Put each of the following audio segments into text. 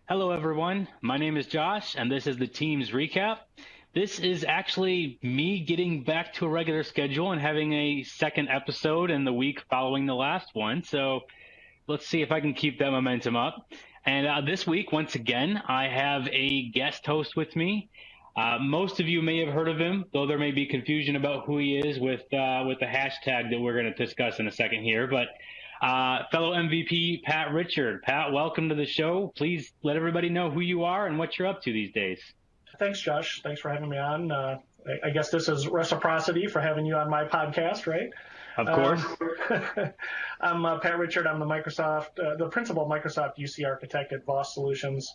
Hello, everyone. My name is Josh, and this is the Teams Recap. This is actually me getting back to a regular schedule and having a second episode in the week following the last one. So let's see if I can keep that momentum up. And this week, once again, I have a guest host with me. Most of you may have heard of him, though there may be confusion about who he is with the hashtag that we're going to discuss in a second here. But fellow MVP Pat Richard. Pat, welcome to the show. Please let everybody know who you are and what you're up to these days. Thanks, Josh. Thanks for having me on. I guess this is reciprocity for having you on my podcast, right? Of course. I'm Pat Richard. I'm the principal Microsoft UC architect at Voss Solutions.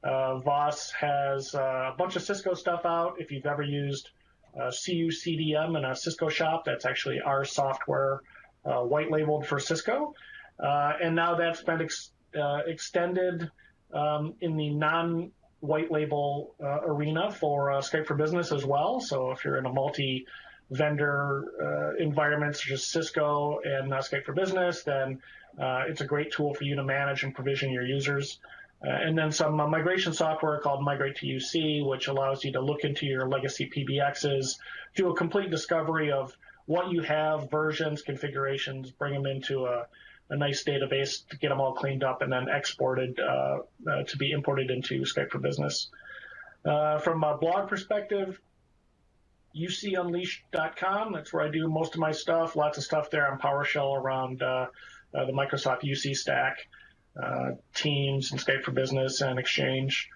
Voss has a bunch of Cisco stuff out. If you've ever used CUCDM in a Cisco shop, that's actually our software white labeled for Cisco. And now that's been extended in the non-white label arena for Skype for Business as well. So if you're in a multi-vendor environment such as Cisco and Skype for Business, then it's a great tool for you to manage and provision your users. And then some migration software called Migrate to UC, which allows you to look into your legacy PBXs, do a complete discovery of what you have, versions, configurations, bring them into a nice database to get them all cleaned up and then exported to be imported into Skype for Business. From a blog perspective, ucunleashed.com, that's where I do most of my stuff. Lots of stuff there on PowerShell around the Microsoft UC stack, Teams and Skype for Business and Exchange.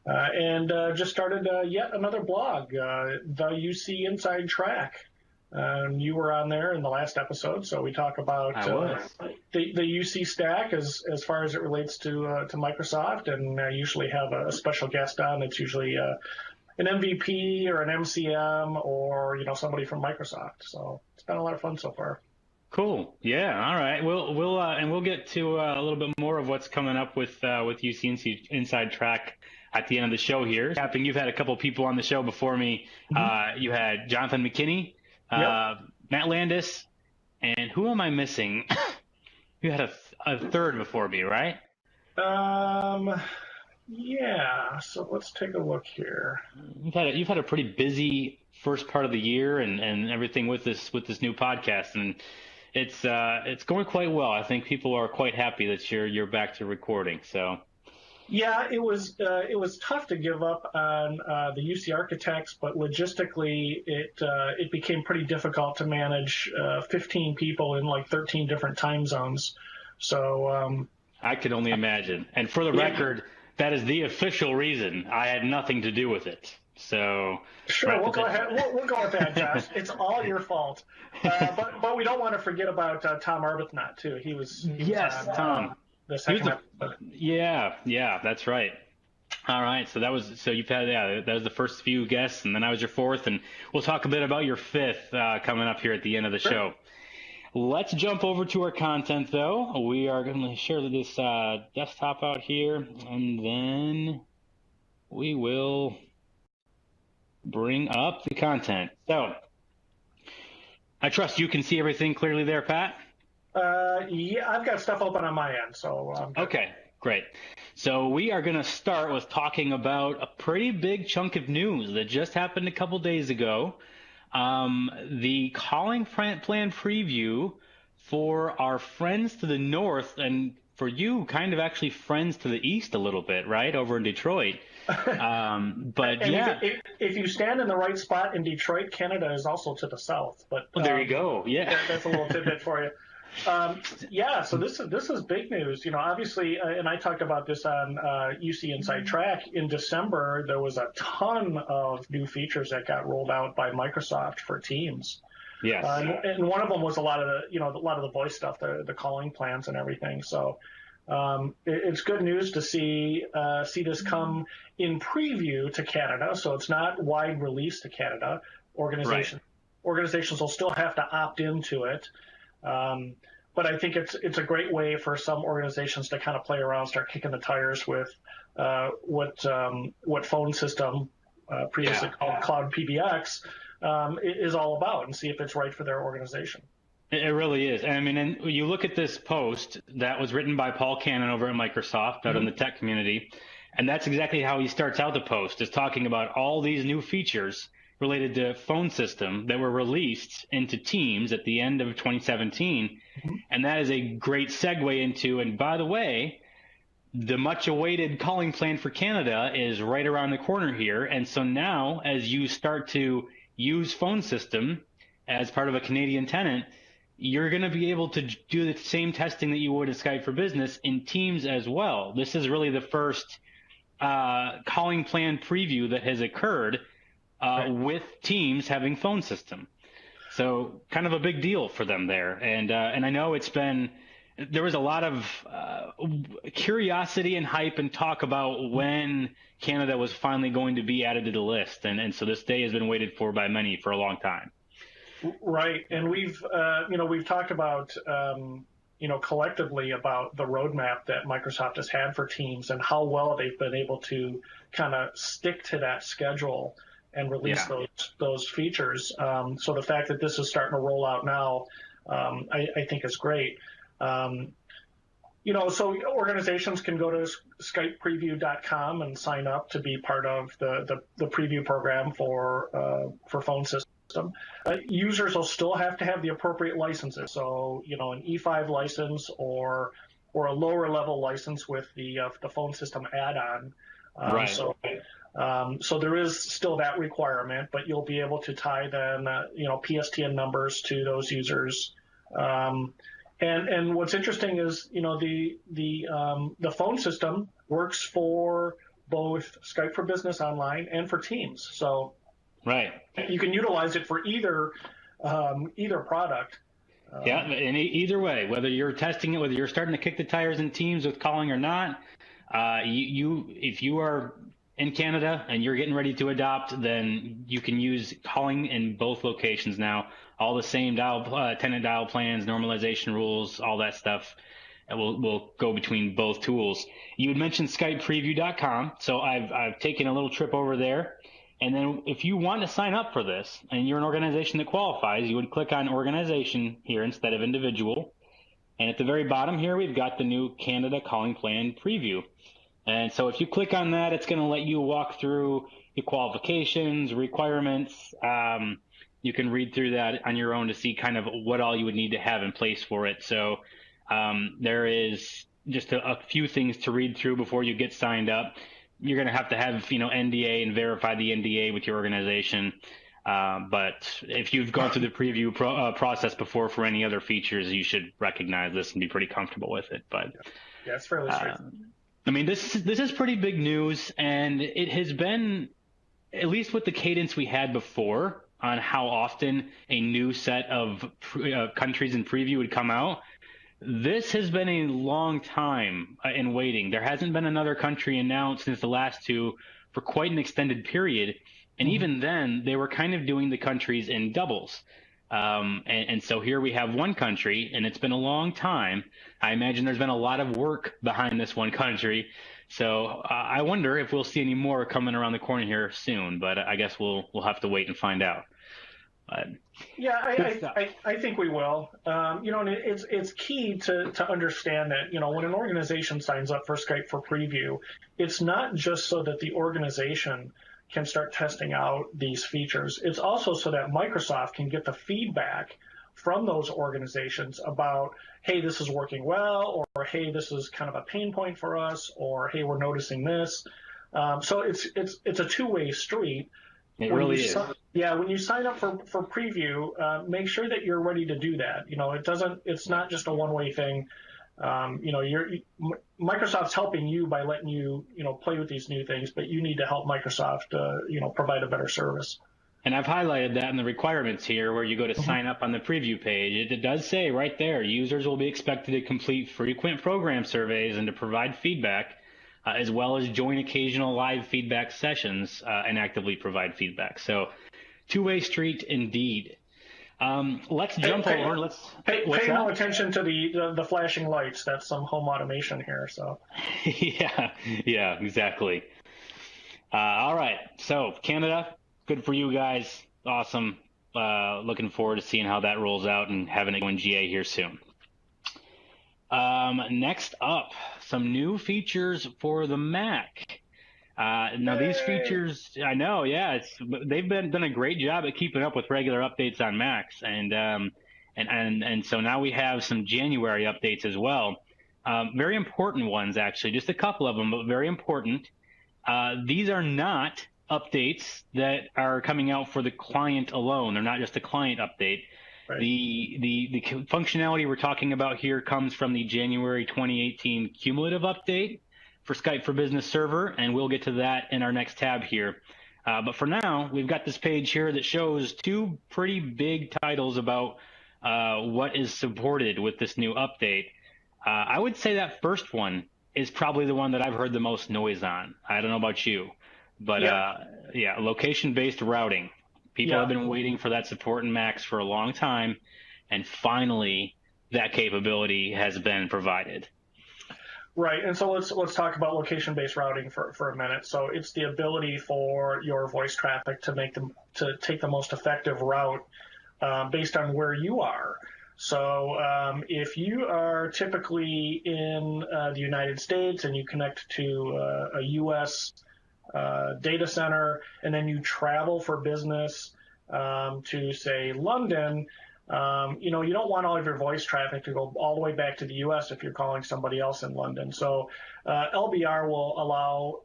And just started yet another blog, the UC Inside Track. You were on there in the last episode, so we talk about the UC stack as far as it relates to Microsoft, and I usually have a special guest on. It's usually an MVP or an MCM or somebody from Microsoft. So it's been a lot of fun so far. Cool. Yeah. All right. We'll get to a little bit more of what's coming up with UC Inside Track at the end of the show here. Captain, you've had a couple people on the show before me. Mm-hmm. You had Jonathan McKinney. Yep. Matt Landis, and who am I missing? You had a third before me, right? Yeah. So let's take a look here. You've had a pretty busy first part of the year and everything with this new podcast, and it's going quite well. I think people are quite happy that you're back to recording. So. Yeah, it was tough to give up on the UC architects, but logistically it became pretty difficult to manage 15 people in like 13 different time zones. So I could only imagine. And for the record, that is the official reason. I had nothing to do with it. So sure, we'll go ahead. We'll go with that, Josh. It's all your fault. But we don't want to forget about Tom Arbuthnot too. He was Tom. The second episode. Yeah, that's right. All right, so that was that was the first few guests, and then I was your fourth, and we'll talk a bit about your fifth coming up here at the end of the show. Let's jump over to our content, though. We are going to share this desktop out here, and then we will bring up the content. So I trust you can see everything clearly there, Pat? Yeah, I've got stuff open on my end, so. Okay, great. So we are going to start with talking about a pretty big chunk of news that just happened a couple days ago. The calling plan preview for our friends to the north, and for you, kind of actually friends to the east a little bit, right, over in Detroit. But yeah, if you stand in the right spot in Detroit, Canada is also to the south. But there you go. Yeah, that's a little tidbit for you. So this is big news. Obviously, and I talked about this on UC Inside Track in December. There was a ton of new features that got rolled out by Microsoft for Teams. Yes, and one of them was a lot of the voice stuff, the calling plans and everything. So it's good news to see this come in preview to Canada. So it's not wide release to Canada. Organizations will still have to opt into it. But I think it's a great way for some organizations to kind of play around, start kicking the tires with what phone system, previously called Cloud PBX, is all about, and see if it's right for their organization. It really is. I mean, and you look at this post that was written by Paul Cannon over at Microsoft out in the tech community, And that's exactly how he starts out the post, is talking about all these new features related to phone system that were released into Teams at the end of 2017. Mhm. And that is a great segue into, and by the way, the much awaited calling plan for Canada is right around the corner here. And so now, as you start to use phone system as part of a Canadian tenant, you're going to be able to do the same testing that you would in Skype for Business in Teams as well. This is really the first calling plan preview that has occurred with Teams having phone system. So kind of a big deal for them there. And I know there was a lot of curiosity and hype and talk about when Canada was finally going to be added to the list. And so this day has been waited for by many for a long time. Right. And we've talked about, collectively about the roadmap that Microsoft has had for Teams and how well they've been able to kind of stick to that schedule and release those features. So the fact that this is starting to roll out now, I think is great. So organizations can go to SkypePreview.com and sign up to be part of the preview program for phone system. Users will still have to have the appropriate licenses. So, an E5 license or a lower level license with the phone system add-on. Right. So there is still that requirement, but you'll be able to tie then, PSTN numbers to those users. And what's interesting is, the phone system works for both Skype for Business Online and for Teams. So right. You can utilize it for either product. Yeah, and either way, whether you're testing it, whether you're starting to kick the tires in Teams with calling or not, if you are in Canada and you're getting ready to adopt, then you can use calling in both locations now. All the same tenant dial plans, normalization rules, all that stuff. Will go between both tools. You had mentioned SkypePreview.com, so I've taken a little trip over there. And then if you want to sign up for this and you're an organization that qualifies, you would click on organization here instead of individual. And at the very bottom here, we've got the new Canada calling plan preview. And so if you click on that, it's going to let you walk through the qualifications, requirements. You can read through that on your own to see kind of what all you would need to have in place for it. So there is just a few things to read through before you get signed up. You're going to have NDA and verify the NDA with your organization. But if you've gone through the preview process before for any other features, you should recognize this and be pretty comfortable with it. But yeah, it's fairly straightforward. I mean, this is pretty big news, and it has been, at least with the cadence we had before on how often a new set of countries in preview would come out. This has been a long time in waiting. There hasn't been another country announced since the last two for quite an extended period. And even then, they were kind of doing the countries in doubles. And so here we have one country, and it's been a long time. I imagine there's been a lot of work behind this one country. So I wonder if we'll see any more coming around the corner here soon. But I guess we'll have to wait and find out. Yeah, I think we will. And it's key to understand that, when an organization signs up for Skype for Preview, it's not just so that the organization can start testing out these features. It's also so that Microsoft can get the feedback from those organizations about, hey, this is working well, or hey, this is kind of a pain point for us, or hey, we're noticing this. So it's a two-way street. It really is. Yeah, when you sign up for preview, make sure that you're ready to do that. It's not just a one-way thing. Microsoft's helping you by letting you, play with these new things, but you need to help Microsoft, provide a better service. And I've highlighted that in the requirements here where you go to sign up on the preview page. It does say right there, users will be expected to complete frequent program surveys and to provide feedback, as well as join occasional live feedback sessions and actively provide feedback. So two-way street indeed. Let's jump over. Pay no attention to the flashing lights. That's some home automation here. So. Yeah, exactly. All right. So Canada, good for you guys. Awesome. Looking forward to seeing how that rolls out and having it go in GA here soon. Next up, some new features for the Mac. Now these Yay! features, I know, yeah, they've done a great job at keeping up with regular updates on Macs, and so now we have some January updates as well. Very important ones, actually, just a couple of them, but very important. These are not updates that are coming out for the client alone. They're not just a client update. Right. The functionality we're talking about here comes from the January 2018 cumulative update for Skype for Business Server, and we'll get to that in our next tab here. But for now, we've got this page here that shows two pretty big titles about what is supported with this new update. I would say that first one is probably the one that I've heard the most noise on. I don't know about you, but Yep. yeah, location-based routing. People Yeah. have been waiting for that support in Macs for a long time, and finally that capability has been provided. Right, and so let's talk about location-based routing for a minute. So it's the ability for your voice traffic to take the most effective route based on where you are. So if you are typically in the United States and you connect to a U.S. Data center, and then you travel for business to, say, London, you don't want all of your voice traffic to go all the way back to the U.S. if you're calling somebody else in London. So LBR will allow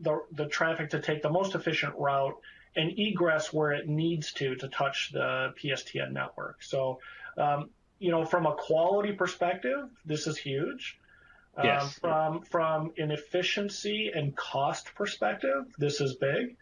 the traffic to take the most efficient route and egress where it needs to touch the PSTN network. So, from a quality perspective, this is huge. Yes. From an efficiency and cost perspective, this is big.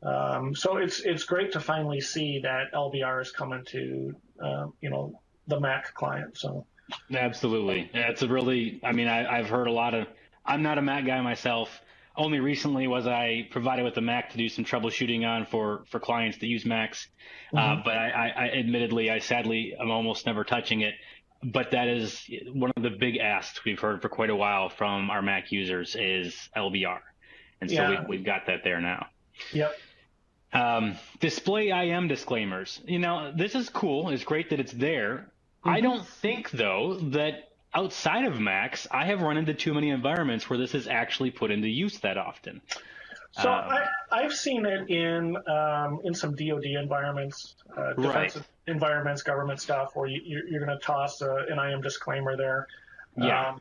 So it's great to finally see that LBR is coming to the Mac client. So Absolutely. Yeah, it's a really, I mean, I've heard a lot of, I'm not a Mac guy myself. Only recently was I provided with a Mac to do some troubleshooting on for clients that use Macs. But I admittedly, I sadly am almost never touching it. But that is one of the big asks we've heard for quite a while from our Mac users is LBR. And so yeah, we've got that there now. yep. Display IM disclaimers. This is cool. It's great that it's there. I don't think, though, that outside of Macs, I have run into too many environments where this is actually put into use that often. So I've seen it in some DoD environments, defense environments, government stuff, where you're going to toss an IM disclaimer there. Yeah.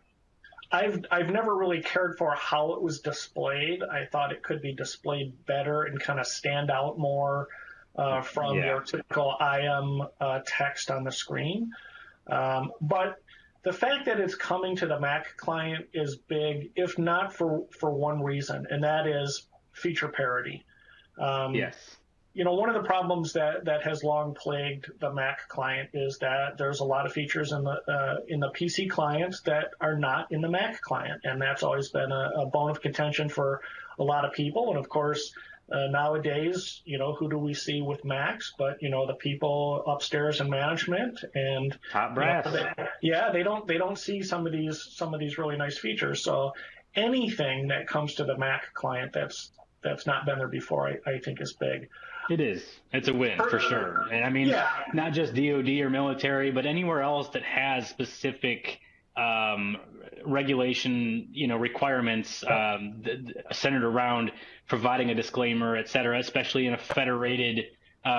I've never really cared for how it was displayed. I thought it could be displayed better and kind of stand out more from your typical IM text on the screen. But the fact that it's coming to the Mac client is big, if not for one reason, and that is feature parity. Yes. One of the problems that has long plagued the Mac client is that there's a lot of features in the PC client that are not in the Mac client, and that's always been a bone of contention for a lot of people. And of course, nowadays, who do we see with Macs? But the people upstairs in management and Top brass. they don't see some of these really nice features. So anything that comes to the Mac client that's not been there before, I think is big. It is. It's a win for sure. And I mean, not just DoD or military, but anywhere else that has specific regulation, requirements centered around providing a disclaimer, et cetera, especially in a federated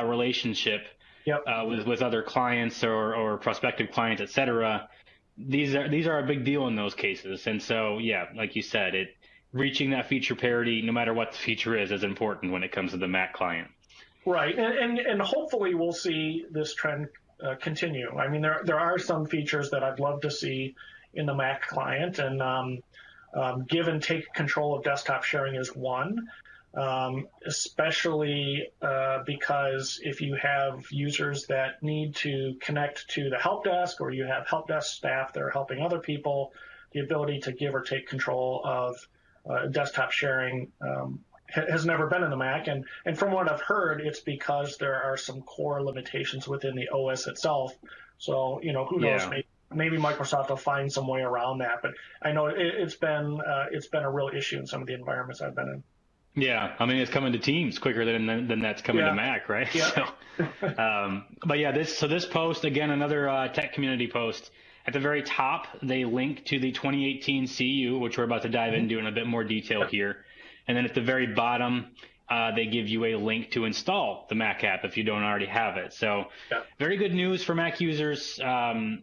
relationship with other clients or prospective clients, et cetera. These are a big deal in those cases. And so, yeah, like you said, reaching that feature parity, no matter what the feature is important when it comes to the Mac client. Right, and hopefully we'll see this trend continue. I mean, there are some features that I'd love to see in the Mac client, and give and take control of desktop sharing is one, especially because if you have users that need to connect to the help desk, or you have help desk staff that are helping other people, the ability to give or take control of desktop sharing has never been in the Mac, and from what I've heard, it's because there are some core limitations within the OS itself. So who knows? Maybe Microsoft will find some way around that. But I know it's been a real issue in some of the environments I've been in. Yeah, I mean, it's coming to Teams quicker than that's coming to Mac, right? Yeah. So, but yeah, this post, again, another tech community post. At the very top, they link to the 2018 CU, which we're about to dive into in a bit more detail here. And then at the very bottom, they give you a link to install the Mac app if you don't already have it. So very good news for Mac users. Good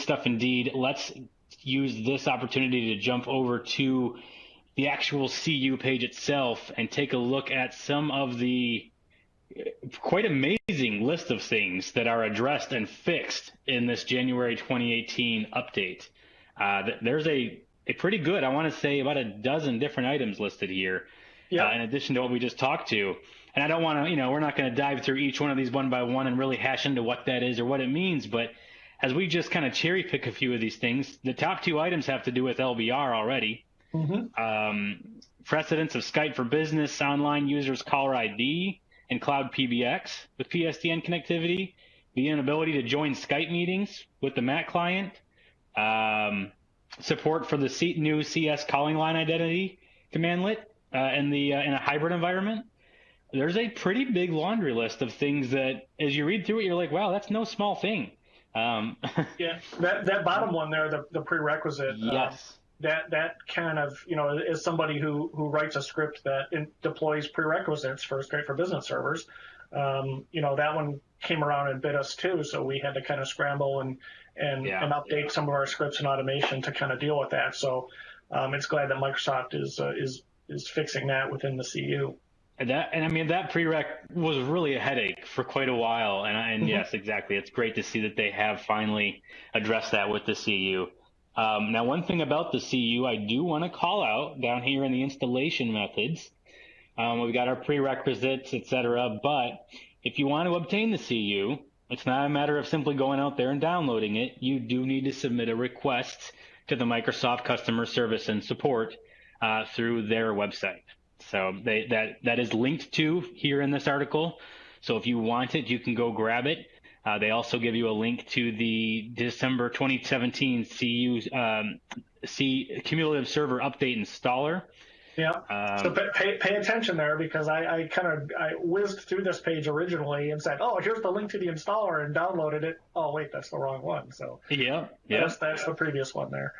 stuff indeed. Let's use this opportunity to jump over to the actual CU page itself and take a look at some of the quite amazing list of things that are addressed and fixed in this January 2018 update. There's a pretty good, I want to say about a dozen different items listed here, in addition to what we just talked to. And I don't want to, we're not going to dive through each one of these one by one and really hash into what that is or what it means. But as we just kind of cherry pick a few of these things, the top two items have to do with LBR already. Precedence of Skype for Business, online users caller ID, and Cloud PBX with PSTN connectivity, the inability to join Skype meetings with the Mac client, support for the new CS calling line identity commandlet in a hybrid environment. There's a pretty big laundry list of things that, as you read through it, you're like, wow, that's no small thing. That bottom one there, the prerequisite. Yes. That kind of, as somebody who writes a script that deploys prerequisites for Skype for Business servers, that one came around and bit us too. So we had to kind of scramble and update some of our scripts and automation to kind of deal with that. So it's glad that Microsoft is fixing that within the CU. And I mean, that prereq was really a headache for quite a while. And yes, exactly. It's great to see that they have finally addressed that with the CU. Now, one thing about the CU I do want to call out down here in the installation methods. We've got our prerequisites, etc. But if you want to obtain the CU, it's not a matter of simply going out there and downloading it. You do need to submit a request to the Microsoft customer service and support through their website. So that is linked to here in this article. So if you want it, you can go grab it. They also give you a link to the December 2017 cumulative server update installer. Yeah. So pay attention there, because I whizzed through this page originally and said, oh, here's the link to the installer, and downloaded it. Oh, wait, that's the wrong one. So that's the previous one there.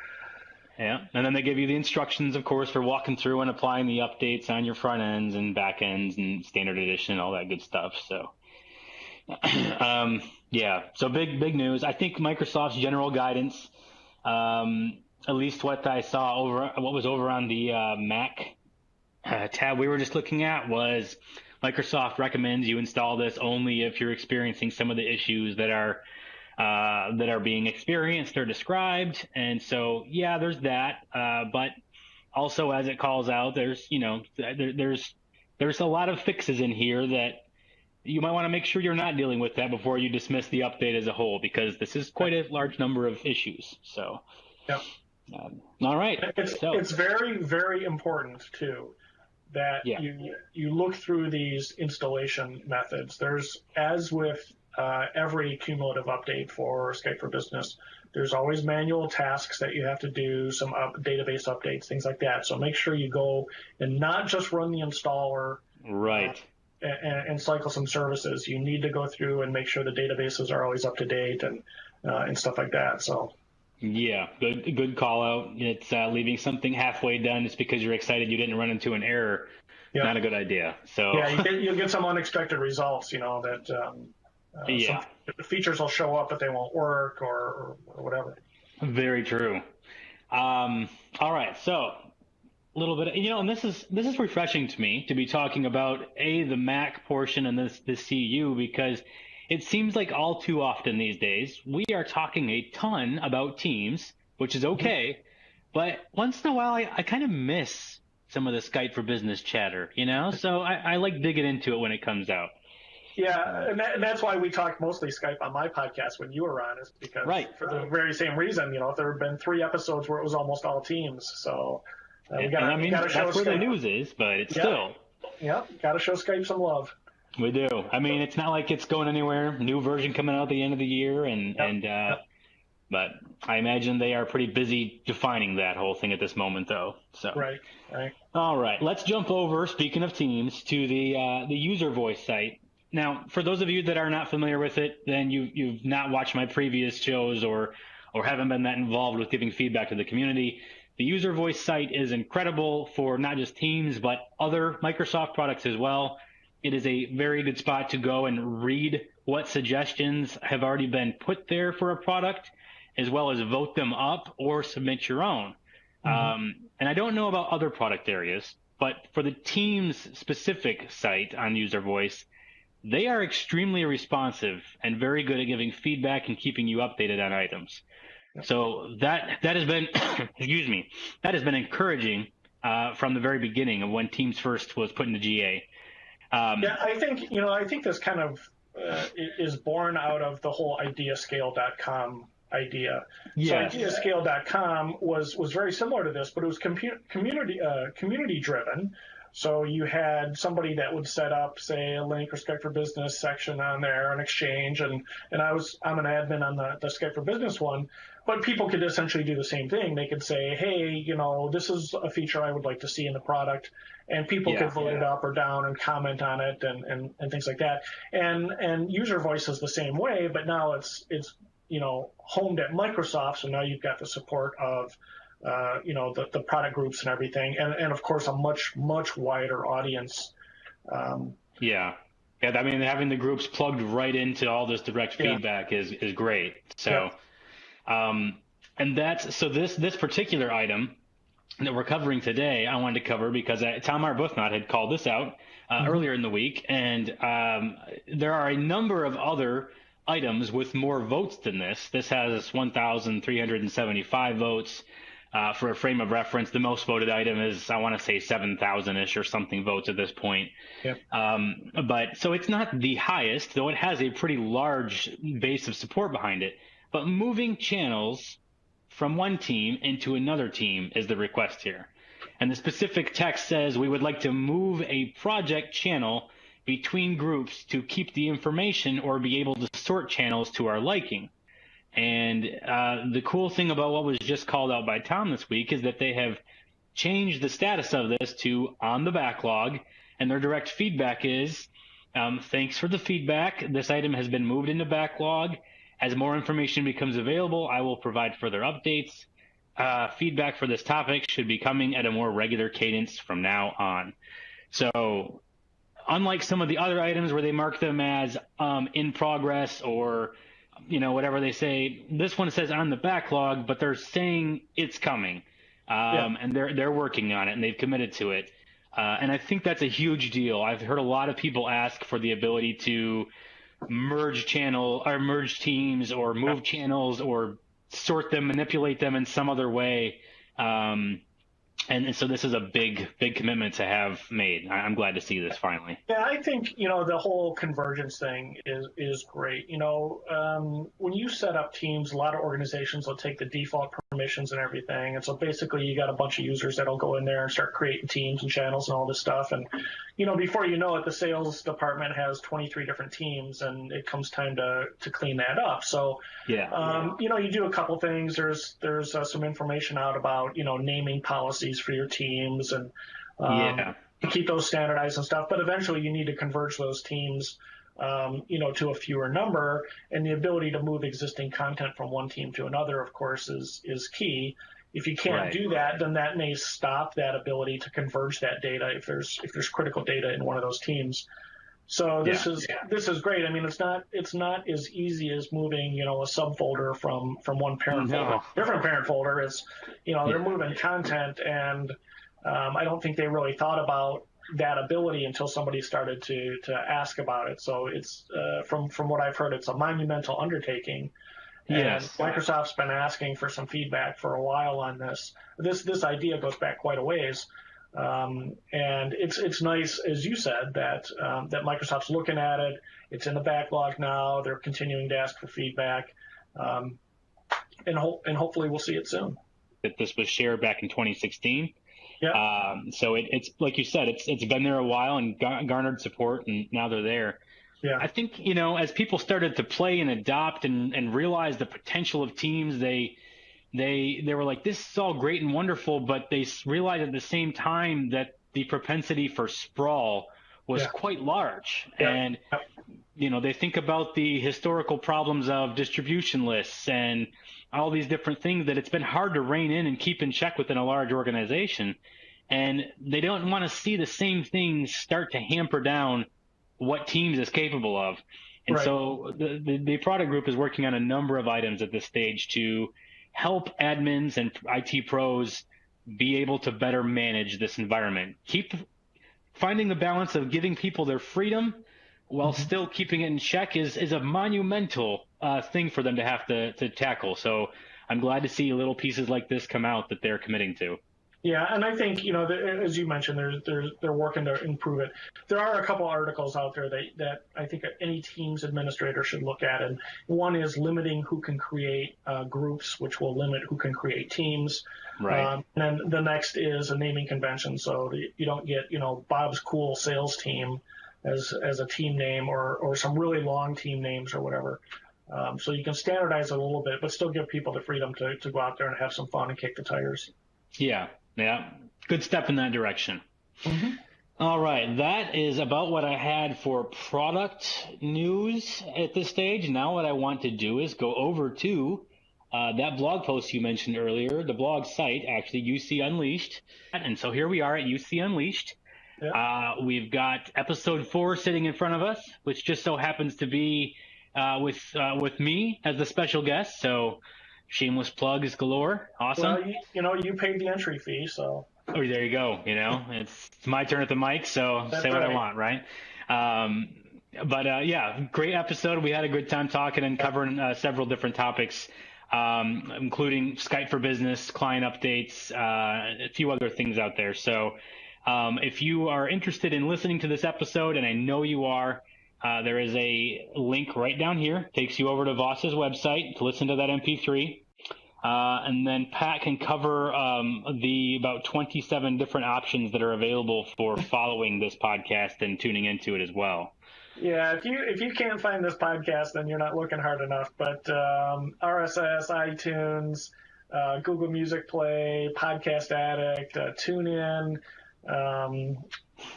Yeah. And then they give you the instructions, of course, for walking through and applying the updates on your front ends and back ends and standard edition and all that good stuff. So. So big news. I think Microsoft's general guidance, at least what I saw what was over on the Mac tab we were just looking at, was Microsoft recommends you install this only if you're experiencing some of the issues that are being experienced or described. And so, there's that. But also, as it calls out, there's a lot of fixes in here that you might want to make sure you're not dealing with that before you dismiss the update as a whole, because this is quite a large number of issues. So, all right. It's very, very important too that you look through these installation methods. There's, as with every cumulative update for Skype for Business, there's always manual tasks that you have to do, some database updates, things like that. So make sure you go and not just run the installer. Right. And cycle some services. You need to go through and make sure the databases are always up to date and stuff like that. So. Yeah, good call out. It's leaving something halfway done just because you're excited you didn't run into an error. Not a good idea. So. Yeah, you'll get some unexpected results. That some features will show up but they won't work or whatever. Very true. All right, so. A little bit, and this is refreshing to me to be talking about the Mac portion and this CU, because it seems like all too often these days we are talking a ton about Teams, which is okay, but once in a while I kind of miss some of the Skype for Business chatter, so I like digging into it when it comes out. Yeah, and that's why we talk mostly Skype on my podcast when you were on, is because for the very same reason, there have been 3 episodes where it was almost all Teams, so. That's where the news is, but it's still. Yeah, got to show Skype some love. We do. I mean, it's not like it's going anywhere. New version coming out at the end of the year, but I imagine they are pretty busy defining that whole thing at this moment, though. So. Right. All right, let's jump over, speaking of Teams, to the user voice site. Now, for those of you that are not familiar with it, then you've not watched my previous shows or haven't been that involved with giving feedback to the community. The user voice site is incredible for not just Teams, but other Microsoft products as well. It is a very good spot to go and read what suggestions have already been put there for a product, as well as vote them up or submit your own. And I don't know about other product areas, but for the Teams specific site on user voice, they are extremely responsive and very good at giving feedback and keeping you updated on items. So that has been, excuse me, that has been encouraging from the very beginning of when Teams first was put into GA. Yeah, I think this kind of is born out of the whole ideascale.com idea. Yes. So ideascale.com was very similar to this, but it was community driven. So you had somebody that would set up, say, a link or Skype for Business section on there, an exchange, and I'm an admin on the Skype for Business one, but people could essentially do the same thing. They could say, hey, this is a feature I would like to see in the product, and people could vote it up or down and comment on it and things like that. And user voice is the same way, but now it's homed at Microsoft, so now you've got the support of the product groups and everything, and of course a much wider audience. Yeah, I mean, having the groups plugged right into all this direct feedback is great. So, and this particular item that we're covering today, I wanted to cover because Tom Arbuthnot had called this out earlier in the week, and there are a number of other items with more votes than this. This has 1,375 votes. For a frame of reference, the most voted item is, I want to say, 7,000-ish or something votes at this point. Yep. But so it's not the highest, though it has a pretty large base of support behind it. But moving channels from one team into another team is the request here. And the specific text says we would like to move a project channel between groups to keep the information or be able to sort channels to our liking. And the cool thing about what was just called out by Tom this week is that they have changed the status of this to on the backlog, and their direct feedback is, thanks for the feedback. This item has been moved into backlog. As more information becomes available, I will provide further updates. Feedback for this topic should be coming at a more regular cadence from now on. So unlike some of the other items where they mark them as in progress or whatever they say, this one says on the backlog, but they're saying it's coming, and they're working on it and they've committed to it. And I think that's a huge deal. I've heard a lot of people ask for the ability to merge teams or move channels or sort them, manipulate them in some other way. And so this is a big commitment to have made. I'm glad to see this finally. Yeah, I think, the whole convergence thing is great. When you set up teams, a lot of organizations will take the default permissions and everything. And so basically you got a bunch of users that'll go in there and start creating teams and channels and all this stuff. And, before you know it, the sales department has 23 different teams and it comes time to clean that up. So, you do a couple things. There's some information out about, naming policies for your teams and keep those standardized and stuff. But eventually you need to converge those teams, to a fewer number. And the ability to move existing content from one team to another, of course, is key. If you can't do that, then that may stop that ability to converge that data if there's critical data in one of those teams. So this is great. I mean, it's not as easy as moving, a subfolder from one parent folder to a different parent folder. It's, they're moving content, and I don't think they really thought about that ability until somebody started to ask about it. So it's from what I've heard, it's a monumental undertaking. And Microsoft's been asking for some feedback for a while on this. This idea goes back quite a ways. And it's nice, as you said, that Microsoft's looking at it. It's in the backlog now. They're continuing to ask for feedback, and hopefully we'll see it soon. That this was shared back in 2016. Yeah. So it's like you said, it's been there a while and garnered support, and now they're there. Yeah. I think as people started to play and adopt and realize the potential of teams, they were like, this is all great and wonderful, but they realized at the same time that the propensity for sprawl was quite large. And, they think about the historical problems of distribution lists and all these different things that it's been hard to rein in and keep in check within a large organization. And they don't want to see the same things start to hamper down what Teams is capable of. And Right. so the product group is working on a number of items at this stage to help admins and IT pros be able to better manage this environment. Keep finding the balance of giving people their freedom while still keeping it in check is a monumental thing for them to have to tackle. So I'm glad to see little pieces like this come out that they're committing to. Yeah, and I think, as you mentioned, they're working to improve it. There are a couple articles out there that I think any Teams administrator should look at, and one is limiting who can create groups, which will limit who can create teams. Right. And then the next is a naming convention, so you don't get, Bob's Cool Sales Team as a team name or some really long team names or whatever. So you can standardize it a little bit, but still give people the freedom to go out there and have some fun and kick the tires. Yeah. Good step in that direction. Mm-hmm. All right. That is about what I had for product news at this stage. Now what I want to do is go over to that blog post you mentioned earlier, the blog site, actually, UC Unleashed. And so here we are at UC Unleashed. Yeah. We've got episode 4 sitting in front of us, which just so happens to be with me as the special guest. So shameless plugs galore. Awesome. Well, you paid the entry fee, so. Oh, there you go. It's my turn at the mic, so that's say what I want, right? But yeah, great episode. We had a good time talking and covering several different topics, including Skype for Business, client updates, a few other things out there. So if you are interested in listening to this episode, and I know you are, there is a link right down here. Takes you over to Voss's website to listen to that MP3. And then Pat can cover the about 27 different options that are available for following this podcast and tuning into it as well. Yeah, if you can't find this podcast, then you're not looking hard enough. But RSS, iTunes, Google Music Play, Podcast Addict, TuneIn.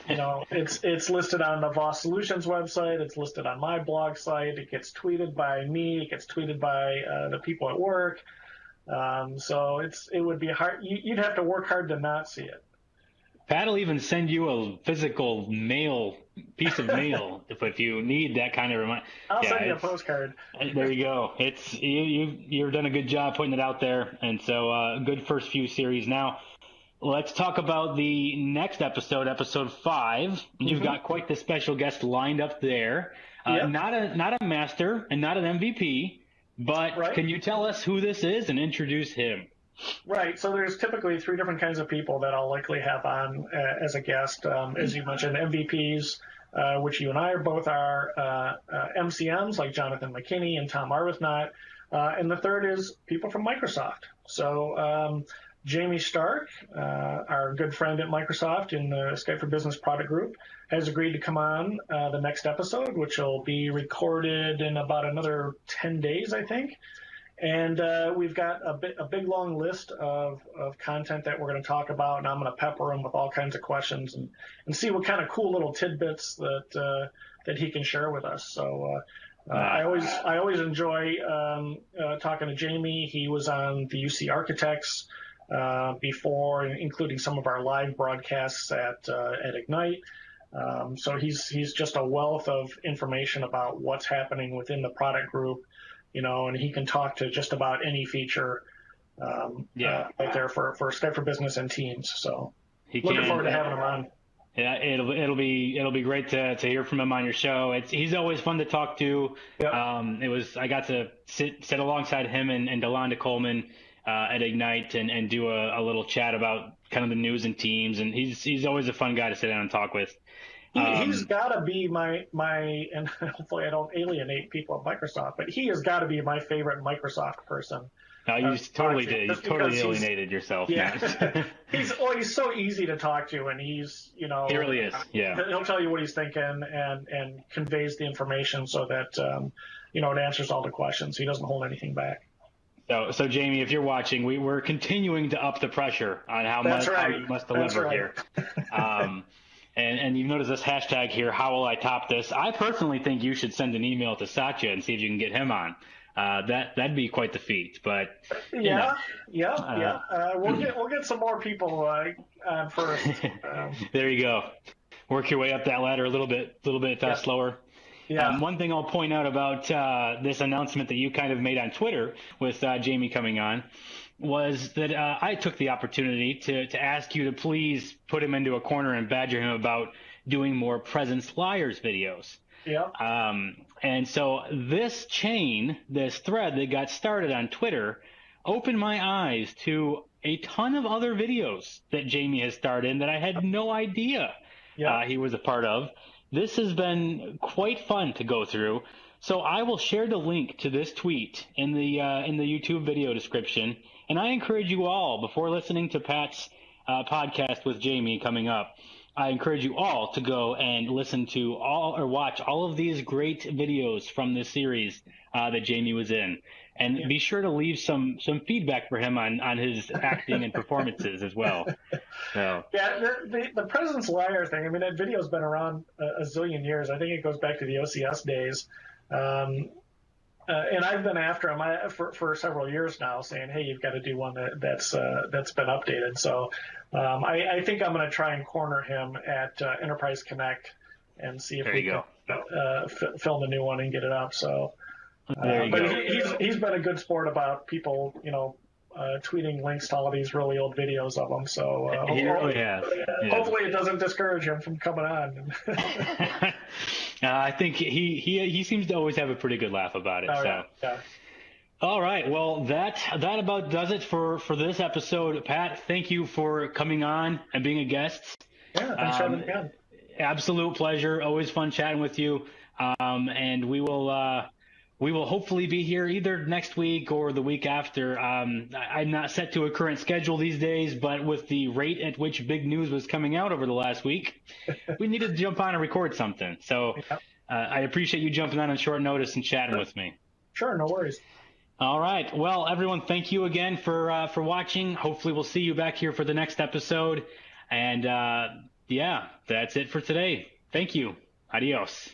It's listed on the Voss Solutions website. It's listed on my blog site. It gets tweeted by me. It gets tweeted by the people at work. So it would be hard. You'd have to work hard to not see it. Pat'll even send you a physical piece of mail if you need that kind of reminder. I'll send you a postcard. There you go. It's you've done a good job putting it out there, and so good first few series. Now let's talk about the next episode 5. You've got quite the special guest lined up there. Yep. Not a master and not an MVP, but right. Can you tell us who this is and introduce him? Right. So there's typically 3 different kinds of people that I'll likely have on as a guest. As you mentioned, MVPs, which you and I both are, MCMs like Jonathan McKinney and Tom Arbuthnot, and the third is people from Microsoft. So Jamie Stark, our good friend at Microsoft in the Skype for Business product group, has agreed to come on the next episode, which will be recorded in about another 10 days, I think. And we've got a big long list of content that we're going to talk about, and I'm going to pepper him with all kinds of questions and see what kind of cool little tidbits that he can share with us. So I always enjoy talking to Jamie. He was on the UC Architects before, including some of our live broadcasts at Ignite. So he's just a wealth of information about what's happening within the product group. And he can talk to just about any feature right there for Skype for Business and Teams. So looking forward to having him on. Yeah, it'll be great to hear from him on your show. He's always fun to talk to. Yep. I got to sit alongside him and Delonda Coleman at Ignite and do a little chat about kind of the news and Teams, and he's always a fun guy to sit down and talk with. He's got to be my, and hopefully I don't alienate people at Microsoft, but he has got to be my favorite Microsoft person. No, you totally did. You totally alienated yourself. Yeah. He's so easy to talk to, and he's, He really is. Yeah. He'll tell you what he's thinking and conveys the information so that, it answers all the questions. He doesn't hold anything back. So Jamie, if you're watching, we're continuing to up the pressure on how you must deliver here. And you've noticed this hashtag here, how will I top this? I personally think you should send an email to Satya and see if you can get him on. that'd be quite the feat. But Yeah, yeah, uh, yeah. We'll get some more people on first. there you go. Work your way up that ladder a little bit Yeah, slower. yeah, One thing I'll point out about this announcement that you kind of made on Twitter with Jamie coming on was that I took the opportunity to ask you to please put him into a corner and badger him about doing more Presence Liars videos. yeah, And so this thread that got started on Twitter, opened my eyes to a ton of other videos that Jamie has starred in that I had no idea yeah. he was a part of. This has been quite fun to go through. So I will share the link to this tweet in the YouTube video description, and I encourage you all, before listening to Pat's podcast with Jamie coming up, I encourage you all to go and listen to watch all of these great videos from this series that Jamie was in, and be sure to leave some feedback for him on his acting and performances as well. So Yeah, the President's Liar thing, I mean, that video's been around a zillion years. I think it goes back to the OCS days. And I've been after him for several years now, saying, "Hey, you've got to do one that's been updated." So I think I'm going to try and corner him at Enterprise Connect and see if there we you can go. film a new one and get it up. So, There you but go. he's been a good sport about people, tweeting links to all these really old videos of him. So He really has. Yeah. hopefully it doesn't discourage him from coming on. I think he seems to always have a pretty good laugh about it. Oh, So. yeah. All right. Well, that about does it for this episode. Pat, thank you for coming on and being a guest. Yeah, thanks for having me on. Absolute pleasure. Always fun chatting with you. And we will hopefully be here either next week or the week after. I'm not set to a current schedule these days, but with the rate at which big news was coming out over the last week, we needed to jump on and record something. So I appreciate you jumping on short notice and chatting with me. Sure, no worries. All right. Well, everyone, thank you again for watching. Hopefully we'll see you back here for the next episode. And yeah, that's it for today. Thank you. Adios.